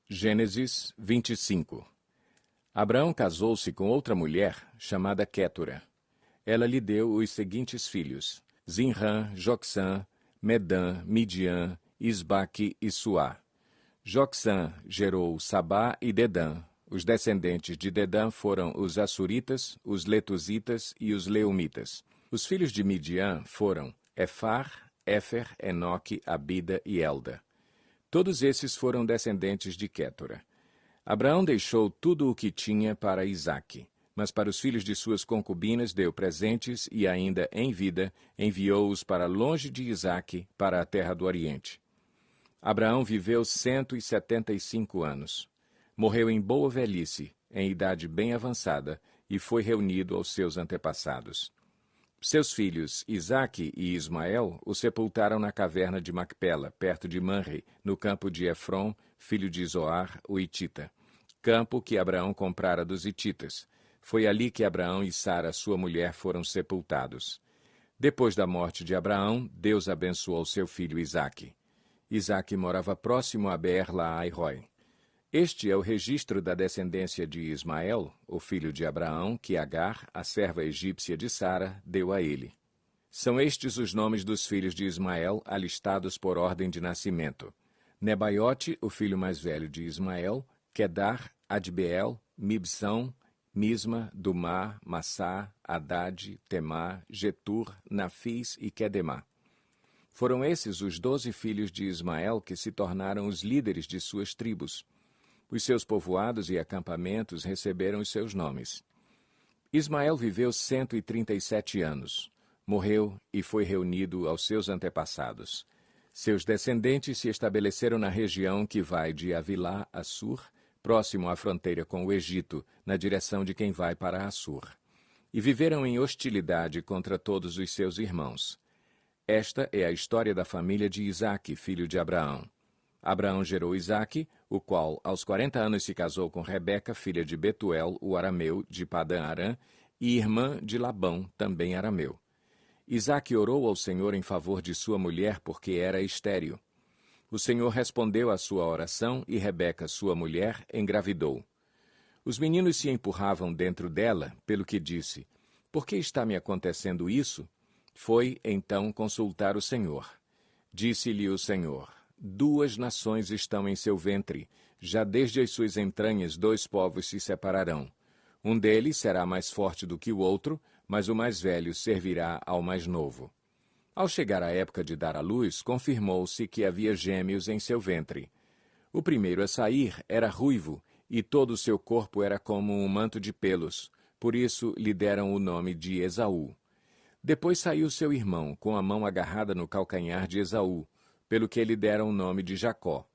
Gênesis 25. Abraão casou-se com outra mulher, chamada Quétura. Ela lhe deu os seguintes filhos: Zinrã, Jocsã, Medã, Midian, Isbaque e Suá. Jocsã gerou Sabá e Dedã. Os descendentes de Dedã foram os Assuritas, os Letusitas e os Leumitas. Os filhos de Midian foram Efar, Éfer, Enoque, Abida e Elda. Todos esses foram descendentes de Quétura. Abraão deixou tudo o que tinha para Isaque, mas para os filhos de suas concubinas deu presentes e ainda em vida enviou-os para longe de Isaque, para a terra do Oriente. Abraão viveu 175 anos. Morreu em boa velhice, em idade bem avançada, e foi reunido aos seus antepassados. Seus filhos Isaque e Ismael o sepultaram na caverna de Macpela, perto de Manre, no campo de Efron, filho de Zoar, o Hitita, campo que Abraão comprara dos hititas. Foi ali que Abraão e Sara, sua mulher, foram sepultados. Depois da morte de Abraão, Deus abençoou seu filho Isaque. Isaque morava próximo a Beer-Lahai-Roi. Este é o registro da descendência de Ismael, o filho de Abraão, que Agar, a serva egípcia de Sara, deu a ele. São estes os nomes dos filhos de Ismael, alistados por ordem de nascimento: Nebaiote, o filho mais velho de Ismael, Quedar, Adbeel, Mibsão, Misma, Dumá, Massá, Hadad, Temá, Getur, Nafis e Quedemá. Foram esses os 12 filhos de Ismael que se tornaram os líderes de suas tribos. Os seus povoados e acampamentos receberam os seus nomes. Ismael viveu 137 anos. Morreu e foi reunido aos seus antepassados. Seus descendentes se estabeleceram na região que vai de Avilá a Sur, próximo à fronteira com o Egito, na direção de quem vai para Assur. E viveram em hostilidade contra todos os seus irmãos. Esta é a história da família de Isaque, filho de Abraão. Abraão gerou Isaque, o qual aos 40 anos se casou com Rebeca, filha de Betuel, o arameu, de Padã-Arã, e irmã de Labão, também arameu. Isaque orou ao Senhor em favor de sua mulher, porque era estéril. O Senhor respondeu à sua oração e Rebeca, sua mulher, engravidou. Os meninos se empurravam dentro dela, pelo que disse: "Por que está me acontecendo isso?" Foi, então, consultar o Senhor. Disse-lhe o Senhor: "2 nações estão em seu ventre, já desde as suas entranhas 2 povos se separarão. Um deles será mais forte do que o outro, mas o mais velho servirá ao mais novo." Ao chegar a época de dar à luz, confirmou-se que havia gêmeos em seu ventre. O primeiro a sair era ruivo, e todo o seu corpo era como um manto de pelos, por isso lhe deram o nome de Esaú. Depois saiu seu irmão, com a mão agarrada no calcanhar de Esaú, pelo que lhe deram o nome de Jacó.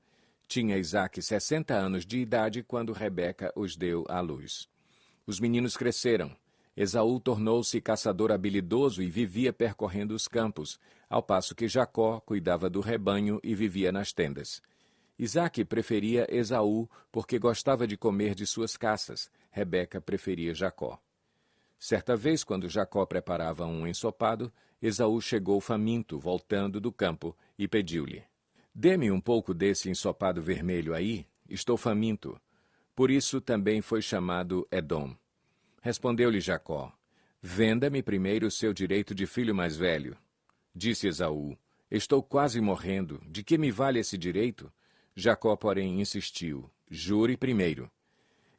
Tinha Isaque 60 anos de idade quando Rebeca os deu à luz. Os meninos cresceram. Esaú tornou-se caçador habilidoso e vivia percorrendo os campos, ao passo que Jacó cuidava do rebanho e vivia nas tendas. Isaque preferia Esaú porque gostava de comer de suas caças. Rebeca preferia Jacó. Certa vez, quando Jacó preparava um ensopado, Esaú chegou faminto, voltando do campo, e pediu-lhe: "Dê-me um pouco desse ensopado vermelho aí, estou faminto." Por isso também foi chamado Edom. Respondeu-lhe Jacó: "Venda-me primeiro o seu direito de filho mais velho." Disse Esaú: "Estou quase morrendo, de que me vale esse direito?" Jacó, porém, insistiu: "Jure primeiro."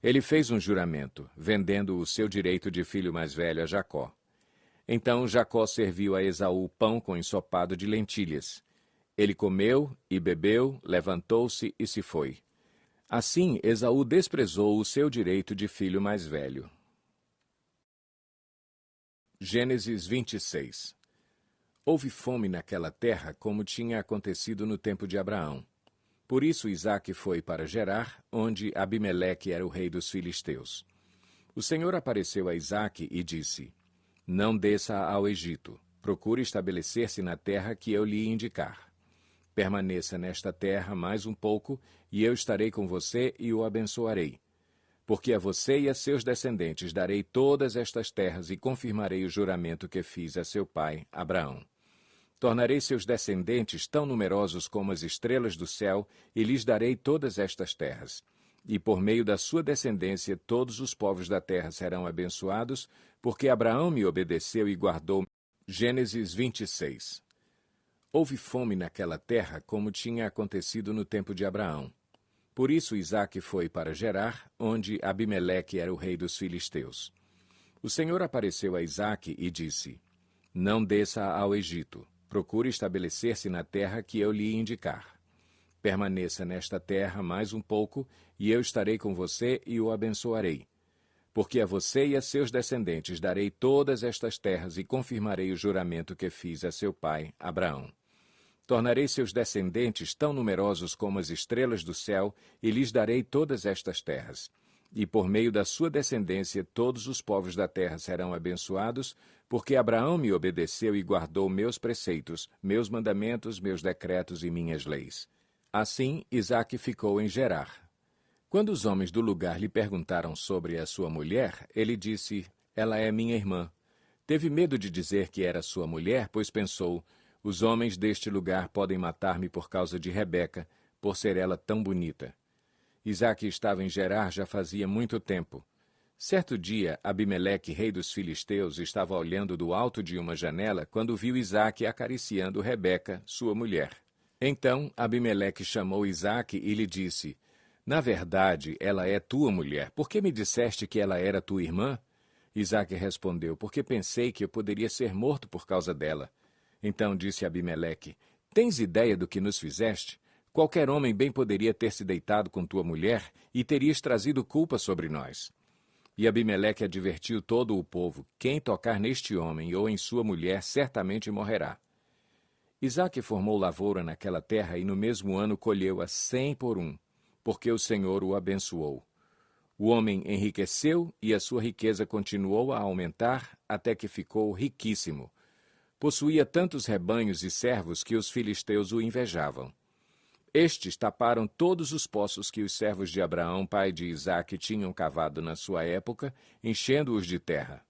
Ele fez um juramento, vendendo o seu direito de filho mais velho a Jacó. Então Jacó serviu a Esaú pão com ensopado de lentilhas. Ele comeu e bebeu, levantou-se e se foi. Assim, Esaú desprezou o seu direito de filho mais velho. Gênesis 26. Houve fome naquela terra, como tinha acontecido no tempo de Abraão. Por isso Isaque foi para Gerar, onde Abimeleque era o rei dos filisteus. O Senhor apareceu a Isaque e disse: "Não desça ao Egito. Procure estabelecer-se na terra que eu lhe indicar. Permaneça nesta terra mais um pouco, e eu estarei com você e o abençoarei. Porque a você e a seus descendentes darei todas estas terras e confirmarei o juramento que fiz a seu pai, Abraão." Tornarei seus descendentes tão numerosos como as estrelas do céu, e lhes darei todas estas terras. E por meio da sua descendência todos os povos da terra serão abençoados, porque Abraão me obedeceu e guardou. Gênesis 26. Houve fome naquela terra, como tinha acontecido no tempo de Abraão. Por isso Isaque foi para Gerar, onde Abimeleque era o rei dos filisteus. O Senhor apareceu a Isaque e disse: Não desça ao Egito. Procure estabelecer-se na terra que eu lhe indicar. Permaneça nesta terra mais um pouco, e eu estarei com você e o abençoarei. Porque a você e a seus descendentes darei todas estas terras e confirmarei o juramento que fiz a seu pai, Abraão. Tornarei seus descendentes tão numerosos como as estrelas do céu, e lhes darei todas estas terras. E por meio da sua descendência todos os povos da terra serão abençoados, porque Abraão me obedeceu e guardou meus preceitos, meus mandamentos, meus decretos e minhas leis. Assim, Isaque ficou em Gerar. Quando os homens do lugar lhe perguntaram sobre a sua mulher, ele disse: Ela é minha irmã. Teve medo de dizer que era sua mulher, pois pensou: Os homens deste lugar podem matar-me por causa de Rebeca, por ser ela tão bonita. Isaque estava em Gerar já fazia muito tempo. Certo dia, Abimeleque, rei dos filisteus, estava olhando do alto de uma janela quando viu Isaque acariciando Rebeca, sua mulher. Então Abimeleque chamou Isaque e lhe disse: Na verdade, ela é tua mulher. Por que me disseste que ela era tua irmã? Isaque respondeu: Porque pensei que eu poderia ser morto por causa dela. Então disse Abimeleque: Tens ideia do que nos fizeste? Qualquer homem bem poderia ter se deitado com tua mulher e terias trazido culpa sobre nós. E Abimeleque advertiu todo o povo: Quem tocar neste homem ou em sua mulher certamente morrerá. Isaque formou lavoura naquela terra e no mesmo ano colheu-a 100 por 1, porque o Senhor o abençoou. O homem enriqueceu e a sua riqueza continuou a aumentar até que ficou riquíssimo. Possuía tantos rebanhos e servos que os filisteus o invejavam. Estes taparam todos os poços que os servos de Abraão, pai de Isaque, tinham cavado na sua época, enchendo-os de terra.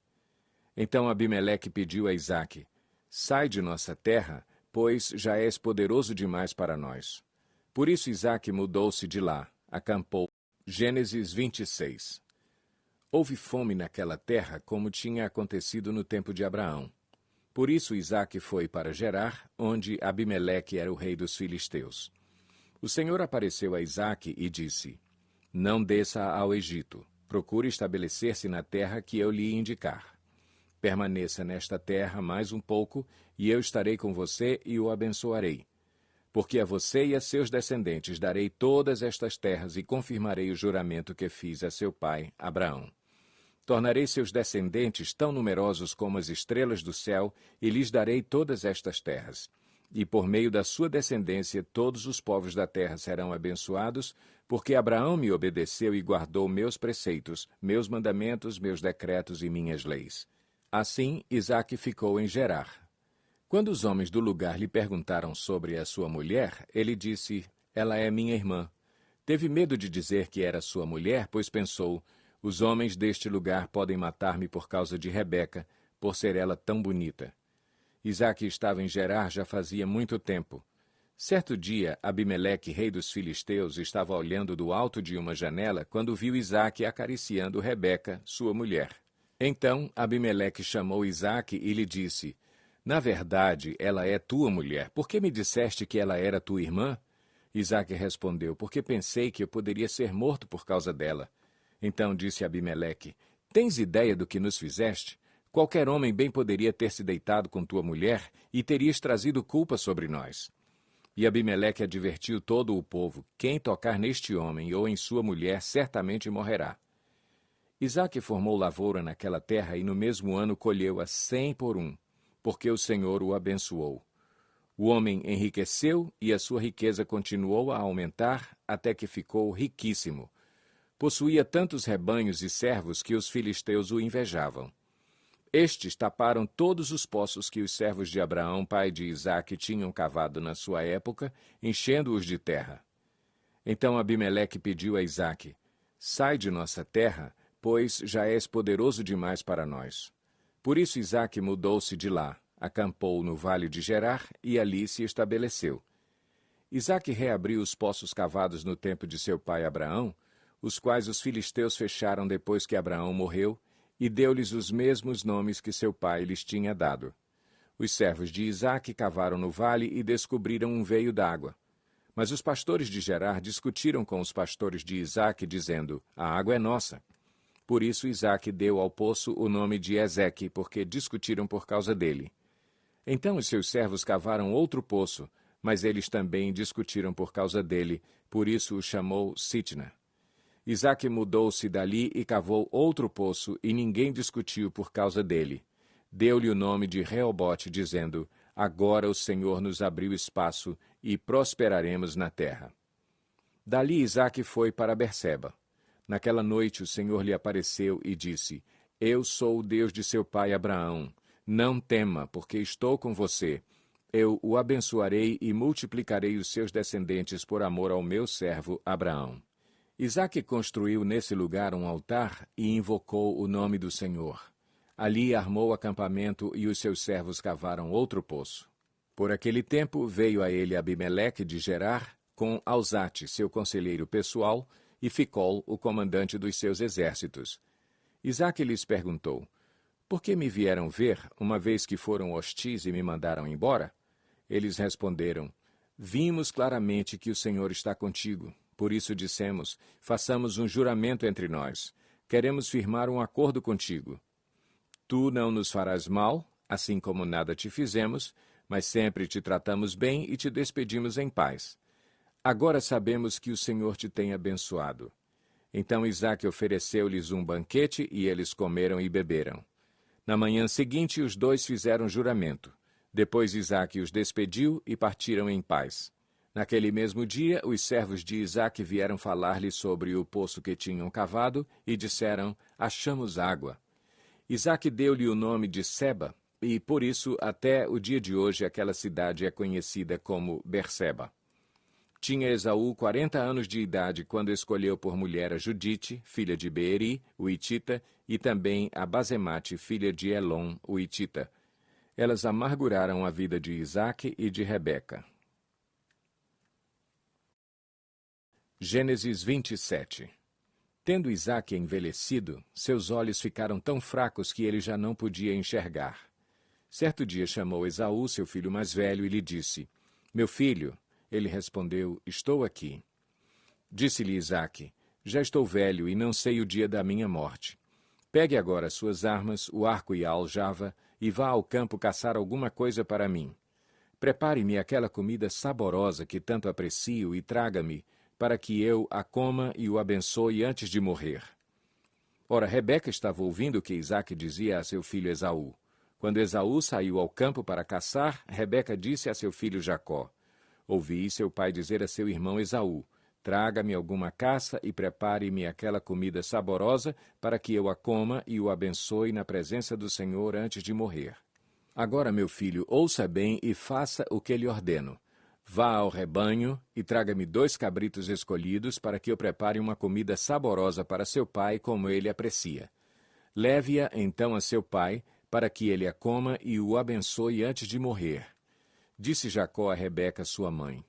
Então Abimeleque pediu a Isaque: Sai de nossa terra, pois já és poderoso demais para nós. Por isso Isaque mudou-se de lá, acampou. Gênesis 26. Houve fome naquela terra, como tinha acontecido no tempo de Abraão. Por isso Isaque foi para Gerar, onde Abimeleque era o rei dos filisteus. O Senhor apareceu a Isaque e disse: Não desça ao Egito. Procure estabelecer-se na terra que eu lhe indicar. Permaneça nesta terra mais um pouco, e eu estarei com você e o abençoarei. Porque a você e a seus descendentes darei todas estas terras e confirmarei o juramento que fiz a seu pai, Abraão. Tornarei seus descendentes tão numerosos como as estrelas do céu, e lhes darei todas estas terras. E por meio da sua descendência todos os povos da terra serão abençoados, porque Abraão me obedeceu e guardou meus preceitos, meus mandamentos, meus decretos e minhas leis. Assim Isaque ficou em Gerar. Quando os homens do lugar lhe perguntaram sobre a sua mulher, ele disse: Ela é minha irmã. Teve medo de dizer que era sua mulher, pois pensou: Os homens deste lugar podem matar-me por causa de Rebeca, por ser ela tão bonita. Isaque estava em Gerar já fazia muito tempo. Certo dia, Abimeleque, rei dos filisteus, estava olhando do alto de uma janela quando viu Isaque acariciando Rebeca, sua mulher. Então Abimeleque chamou Isaque e lhe disse: Na verdade, ela é tua mulher. Por que me disseste que ela era tua irmã? Isaque respondeu: Porque pensei que eu poderia ser morto por causa dela. Então disse Abimeleque: Tens ideia do que nos fizeste? Qualquer homem bem poderia ter se deitado com tua mulher e terias trazido culpa sobre nós. E Abimeleque advertiu todo o povo: Quem tocar neste homem ou em sua mulher certamente morrerá. Isaque formou lavoura naquela terra e no mesmo ano colheu-a 100 por 1, porque o Senhor o abençoou. O homem enriqueceu e a sua riqueza continuou a aumentar até que ficou riquíssimo. Possuía tantos rebanhos e servos que os filisteus o invejavam. Estes taparam todos os poços que os servos de Abraão, pai de Isaque, tinham cavado na sua época, enchendo-os de terra. Então Abimeleque pediu a Isaque: Sai de nossa terra, pois já és poderoso demais para nós. Por isso Isaque mudou-se de lá, acampou no vale de Gerar e ali se estabeleceu. Isaque reabriu os poços cavados no tempo de seu pai Abraão, os quais os filisteus fecharam depois que Abraão morreu, e deu-lhes os mesmos nomes que seu pai lhes tinha dado. Os servos de Isaque cavaram no vale e descobriram um veio d'água. Mas os pastores de Gerar discutiram com os pastores de Isaque, dizendo, a água é nossa. Por isso Isaque deu ao poço o nome de Ezeque, porque discutiram por causa dele. Então os seus servos cavaram outro poço, mas eles também discutiram por causa dele, por isso o chamou Sitna. Isaque mudou-se dali e cavou outro poço, e ninguém discutiu por causa dele. Deu-lhe o nome de Reobote, dizendo, agora o Senhor nos abriu espaço e prosperaremos na terra. Dali Isaque foi para Berseba. Naquela noite o Senhor lhe apareceu e disse, eu sou o Deus de seu pai Abraão. Não tema, porque estou com você. Eu o abençoarei e multiplicarei os seus descendentes por amor ao meu servo Abraão. Isaque construiu nesse lugar um altar e invocou o nome do Senhor. Ali armou acampamento e os seus servos cavaram outro poço. Por aquele tempo veio a ele Abimeleque de Gerar, com Alzate, seu conselheiro pessoal, e Ficol, o comandante dos seus exércitos. Isaque lhes perguntou, por que me vieram ver, uma vez que foram hostis e me mandaram embora? Eles responderam, vimos claramente que o Senhor está contigo. Por isso dissemos, façamos um juramento entre nós. Queremos firmar um acordo contigo. Tu não nos farás mal, assim como nada te fizemos, mas sempre te tratamos bem e te despedimos em paz. Agora sabemos que o Senhor te tem abençoado. Então Isaque ofereceu-lhes um banquete e eles comeram e beberam. Na manhã seguinte os dois fizeram juramento. Depois Isaque os despediu e partiram em paz. Naquele mesmo dia, os servos de Isaque vieram falar-lhe sobre o poço que tinham cavado e disseram, achamos água. Isaque deu-lhe o nome de Seba, e por isso até o dia de hoje aquela cidade é conhecida como Berseba. Tinha Esaú 40 anos de idade quando escolheu por mulher a Judite, filha de Beeri, o Hitita, e também a Basemate, filha de Elon, o Hitita. Elas amarguraram a vida de Isaque e de Rebeca. Gênesis 27. Tendo Isaque envelhecido, seus olhos ficaram tão fracos que ele já não podia enxergar. Certo dia chamou Esaú, seu filho mais velho, e lhe disse, meu filho. Ele respondeu, estou aqui. Disse-lhe Isaque, já estou velho e não sei o dia da minha morte. Pegue agora suas armas, o arco e a aljava, e vá ao campo caçar alguma coisa para mim. Prepare-me aquela comida saborosa que tanto aprecio e traga-me, para que eu a coma e o abençoe antes de morrer. Ora, Rebeca estava ouvindo o que Isaque dizia a seu filho Esaú. Quando Esaú saiu ao campo para caçar, Rebeca disse a seu filho Jacó, ouvi seu pai dizer a seu irmão Esaú, traga-me alguma caça e prepare-me aquela comida saborosa para que eu a coma e o abençoe na presença do Senhor antes de morrer. Agora, meu filho, ouça bem e faça o que lhe ordeno. Vá ao rebanho e traga-me 2 cabritos escolhidos para que eu prepare uma comida saborosa para seu pai, como ele aprecia. Leve-a então a seu pai, para que ele a coma e o abençoe antes de morrer. Disse Jacó a Rebeca, sua mãe,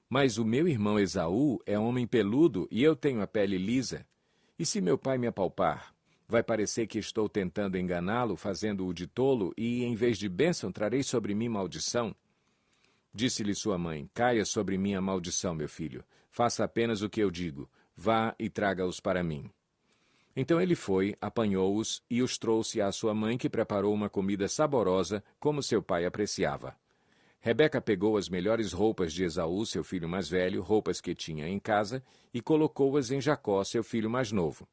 mas o meu irmão Esaú é homem peludo e eu tenho a pele lisa. E se meu pai me apalpar, vai parecer que estou tentando enganá-lo, fazendo-o de tolo, e em vez de bênção trarei sobre mim maldição? Disse-lhe sua mãe, caia sobre mim a maldição, meu filho. Faça apenas o que eu digo. Vá e traga-os para mim. Então ele foi, apanhou-os e os trouxe à sua mãe, que preparou uma comida saborosa, como seu pai apreciava. Rebeca pegou as melhores roupas de Esaú, seu filho mais velho, roupas que tinha em casa, e colocou-as em Jacó, seu filho mais novo.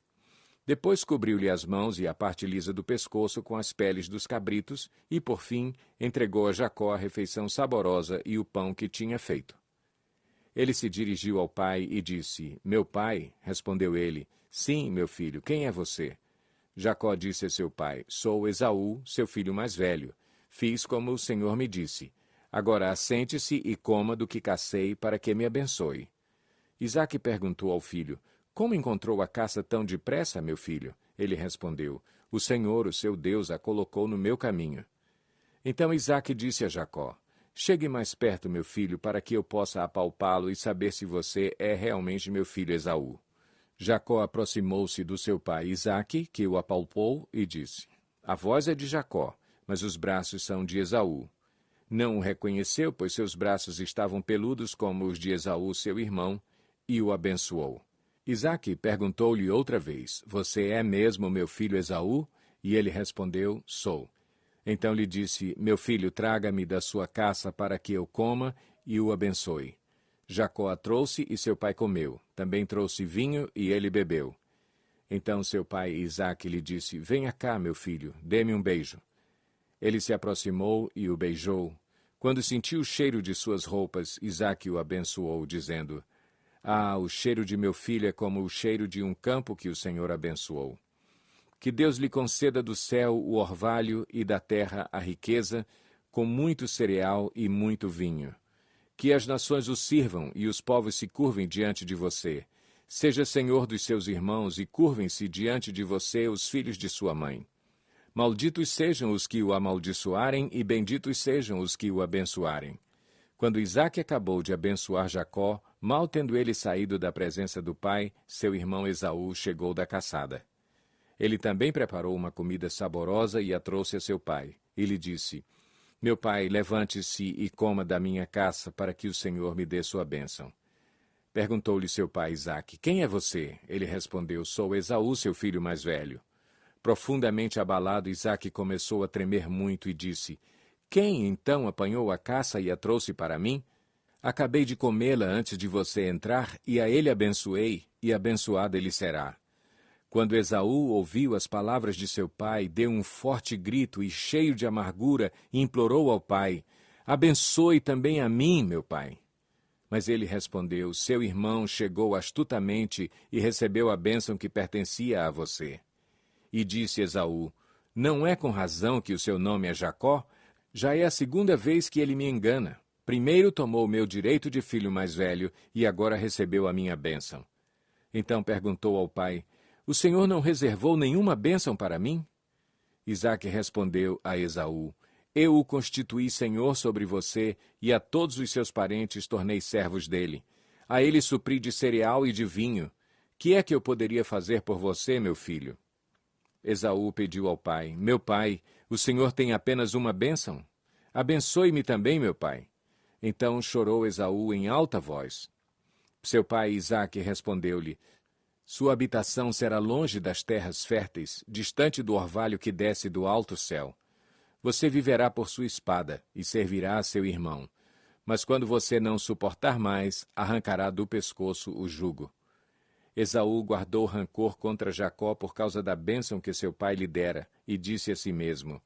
Depois cobriu-lhe as mãos e a parte lisa do pescoço com as peles dos cabritos e, por fim, entregou a Jacó a refeição saborosa e o pão que tinha feito. Ele se dirigiu ao pai e disse, meu pai, respondeu ele, sim, meu filho, quem é você? Jacó disse a seu pai, sou Esaú, seu filho mais velho. Fiz como o Senhor me disse. Agora assente-se e coma do que cacei para que me abençoe. Isaque perguntou ao filho, como encontrou a caça tão depressa, meu filho? Ele respondeu, o Senhor, o seu Deus, a colocou no meu caminho. Então Isaque disse a Jacó: chegue mais perto, meu filho, para que eu possa apalpá-lo e saber se você é realmente meu filho Esaú. Jacó aproximou-se do seu pai Isaque, que o apalpou, e disse: a voz é de Jacó, mas os braços são de Esaú. Não o reconheceu, pois seus braços estavam peludos como os de Esaú, seu irmão, e o abençoou. Isaque perguntou-lhe outra vez: você é mesmo meu filho Esaú? E ele respondeu: sou. Então lhe disse: meu filho, traga-me da sua caça para que eu coma e o abençoe. Jacó a trouxe e seu pai comeu. Também trouxe vinho e ele bebeu. Então seu pai Isaque lhe disse: venha cá, meu filho, dê-me um beijo. Ele se aproximou e o beijou. Quando sentiu o cheiro de suas roupas, Isaque o abençoou, dizendo: ah, o cheiro de meu filho é como o cheiro de um campo que o Senhor abençoou. Que Deus lhe conceda do céu o orvalho e da terra a riqueza, com muito cereal e muito vinho. Que as nações o sirvam e os povos se curvem diante de você. Seja senhor dos seus irmãos e curvem-se diante de você os filhos de sua mãe. Malditos sejam os que o amaldiçoarem e benditos sejam os que o abençoarem. Quando Isaque acabou de abençoar Jacó, mal tendo ele saído da presença do pai, seu irmão Esaú chegou da caçada. Ele também preparou uma comida saborosa e a trouxe a seu pai. E lhe disse: meu pai, levante-se e coma da minha caça, para que o Senhor me dê sua bênção. Perguntou-lhe seu pai Isaque: quem é você? Ele respondeu: sou Esaú, seu filho mais velho. Profundamente abalado, Isaque começou a tremer muito e disse: quem, então, apanhou a caça e a trouxe para mim? Acabei de comê-la antes de você entrar, e a ele abençoei, e abençoado ele será. Quando Esaú ouviu as palavras de seu pai, deu um forte grito e, cheio de amargura, implorou ao pai: abençoe também a mim, meu pai. Mas ele respondeu: seu irmão chegou astutamente e recebeu a bênção que pertencia a você. E disse Esaú: não é com razão que o seu nome é Jacó? Já é a segunda vez que ele me engana. Primeiro tomou o meu direito de filho mais velho e agora recebeu a minha bênção. Então perguntou ao pai: o Senhor não reservou nenhuma bênção para mim? Isaque respondeu a Esaú: eu o constituí senhor sobre você, e a todos os seus parentes tornei servos dele. A ele supri de cereal e de vinho. Que é que eu poderia fazer por você, meu filho? Esaú pediu ao pai: meu pai, o Senhor tem apenas uma bênção? Abençoe-me também, meu pai. Então chorou Esaú em alta voz. Seu pai Isaque respondeu-lhe: sua habitação será longe das terras férteis, distante do orvalho que desce do alto céu. Você viverá por sua espada e servirá a seu irmão. Mas quando você não suportar mais, arrancará do pescoço o jugo. Esaú guardou rancor contra Jacó por causa da bênção que seu pai lhe dera, e disse a si mesmo: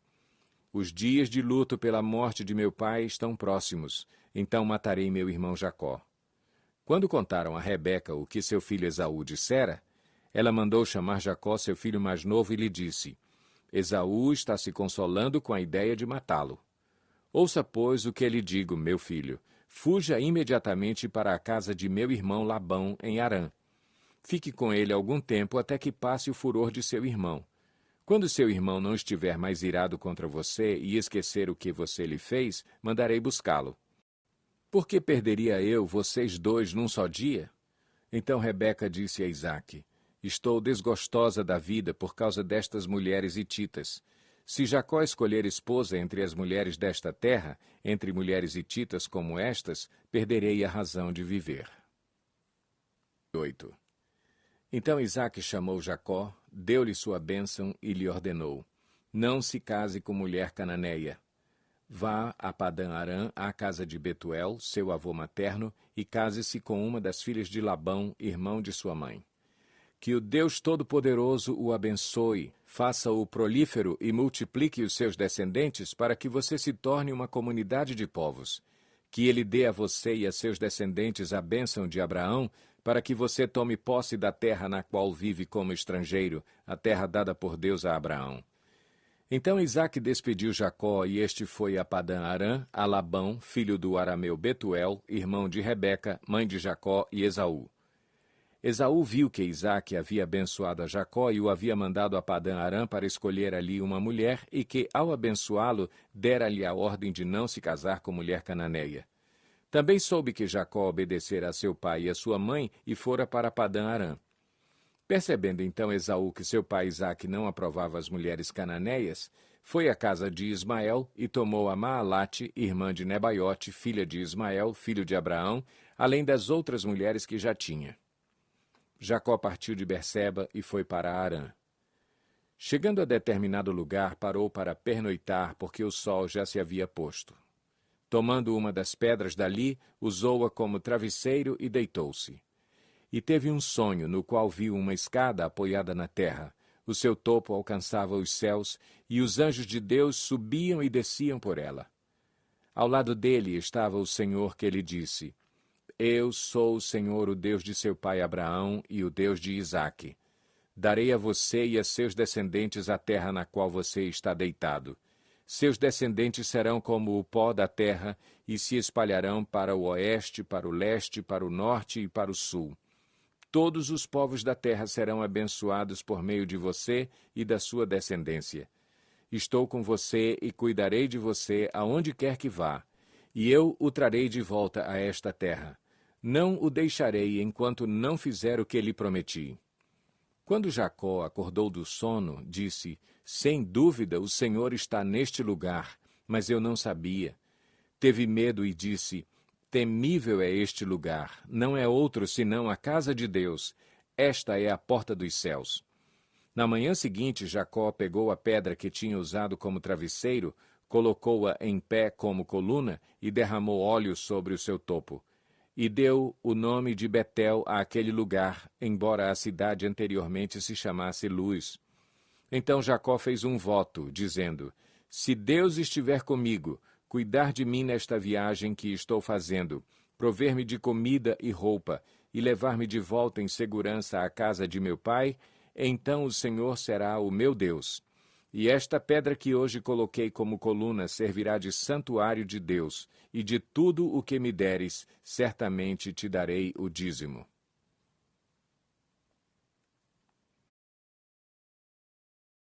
os dias de luto pela morte de meu pai estão próximos, então matarei meu irmão Jacó. Quando contaram a Rebeca o que seu filho Esaú dissera, ela mandou chamar Jacó, seu filho mais novo, e lhe disse: Esaú está se consolando com a ideia de matá-lo. Ouça, pois, o que lhe digo, meu filho. Fuja imediatamente para a casa de meu irmão Labão, em Harã. Fique com ele algum tempo até que passe o furor de seu irmão. Quando seu irmão não estiver mais irado contra você e esquecer o que você lhe fez, mandarei buscá-lo. Por que perderia eu vocês dois num só dia? Então Rebeca disse a Isaque: estou desgostosa da vida por causa destas mulheres hititas. Se Jacó escolher esposa entre as mulheres desta terra, entre mulheres hititas como estas, perderei a razão de viver. 8. Então Isaque chamou Jacó, deu-lhe sua bênção e lhe ordenou: não se case com mulher cananeia. Vá a Padã-Arã, à casa de Betuel, seu avô materno, e case-se com uma das filhas de Labão, irmão de sua mãe. Que o Deus Todo-Poderoso o abençoe, faça-o prolífero e multiplique os seus descendentes para que você se torne uma comunidade de povos. Que ele dê a você e a seus descendentes a bênção de Abraão, para que você tome posse da terra na qual vive como estrangeiro, a terra dada por Deus a Abraão. Então Isaque despediu Jacó, e este foi a Padã-Arã, a Labão, filho do arameu Betuel, irmão de Rebeca, mãe de Jacó e Esaú. Esaú viu que Isaque havia abençoado a Jacó e o havia mandado a Padã-Arã para escolher ali uma mulher e que, ao abençoá-lo, dera-lhe a ordem de não se casar com mulher cananeia. Também soube que Jacó obedecera a seu pai e a sua mãe e fora para Padã-Arã. Percebendo então Esaú que seu pai Isaque não aprovava as mulheres cananeias, foi à casa de Ismael e tomou a Maalate, irmã de Nebaiote, filha de Ismael, filho de Abraão, além das outras mulheres que já tinha. Jacó partiu de Berseba e foi para Harã. Chegando a determinado lugar, parou para pernoitar, porque o sol já se havia posto. Tomando uma das pedras dali, usou-a como travesseiro e deitou-se. E teve um sonho, no qual viu uma escada apoiada na terra. O seu topo alcançava os céus, e os anjos de Deus subiam e desciam por ela. Ao lado dele estava o Senhor, que lhe disse: Eu sou o Senhor, o Deus de seu pai Abraão e o Deus de Isaque. Darei a você e a seus descendentes a terra na qual você está deitado. Seus descendentes serão como o pó da terra e se espalharão para o oeste, para o leste, para o norte e para o sul. Todos os povos da terra serão abençoados por meio de você e da sua descendência. Estou com você e cuidarei de você aonde quer que vá, e eu o trarei de volta a esta terra. Não o deixarei enquanto não fizer o que lhe prometi. Quando Jacó acordou do sono, disse: Sem dúvida o Senhor está neste lugar, mas eu não sabia. Teve medo e disse: Temível é este lugar, não é outro senão a casa de Deus. Esta é a porta dos céus. Na manhã seguinte, Jacó pegou a pedra que tinha usado como travesseiro, colocou-a em pé como coluna e derramou óleo sobre o seu topo. E deu o nome de Betel àquele lugar, embora a cidade anteriormente se chamasse Luz. Então Jacó fez um voto, dizendo: Se Deus estiver comigo, cuidar de mim nesta viagem que estou fazendo, prover-me de comida e roupa, e levar-me de volta em segurança à casa de meu pai, então o Senhor será o meu Deus. E esta pedra que hoje coloquei como coluna servirá de santuário de Deus, e de tudo o que me deres, certamente te darei o dízimo.